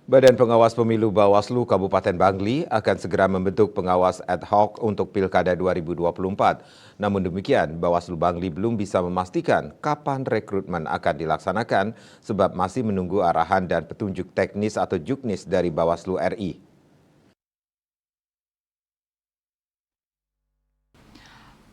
Badan Pengawas Pemilu Bawaslu Kabupaten Bangli akan segera membentuk pengawas ad hoc untuk Pilkada 2024. Namun demikian, Bawaslu Bangli belum bisa memastikan kapan rekrutmen akan dilaksanakan sebab masih menunggu arahan dan petunjuk teknis atau juknis dari Bawaslu RI.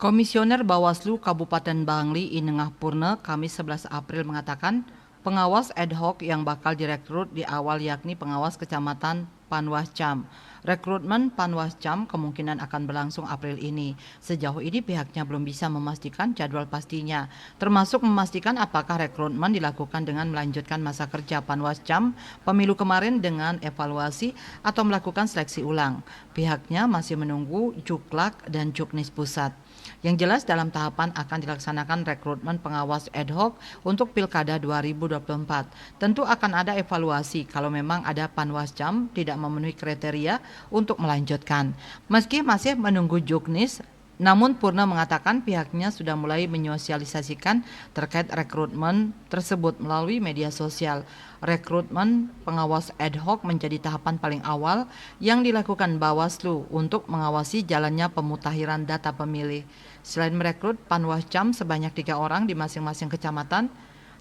Komisioner Bawaslu Kabupaten Bangli Inengah Purna Kamis 11 April mengatakan pengawas ad hoc yang bakal direkrut di awal yakni pengawas Kecamatan Panwascam. Rekrutmen Panwascam kemungkinan akan berlangsung April ini. Sejauh ini pihaknya belum bisa memastikan jadwal pastinya, termasuk memastikan apakah rekrutmen dilakukan dengan melanjutkan masa kerja Panwascam pemilu kemarin dengan evaluasi atau melakukan seleksi ulang. Pihaknya masih menunggu Juklak dan Juknis Pusat. Yang jelas dalam tahapan akan dilaksanakan rekrutmen pengawas ad hoc untuk Pilkada 2024. Tentu akan ada evaluasi kalau memang ada Panwascam tidak memenuhi kriteria untuk melanjutkan. Meski masih menunggu juknis, namun Purna mengatakan pihaknya sudah mulai menyosialisasikan terkait rekrutmen tersebut melalui media sosial. Rekrutmen pengawas ad hoc menjadi tahapan paling awal yang dilakukan Bawaslu untuk mengawasi jalannya pemutahiran data pemilih. Selain merekrut Panwascam sebanyak 3 orang di masing-masing kecamatan,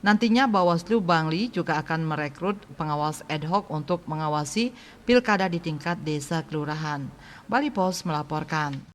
nantinya Bawaslu Bangli juga akan merekrut pengawas ad hoc untuk mengawasi pilkada di tingkat desa kelurahan. Bali Pos melaporkan.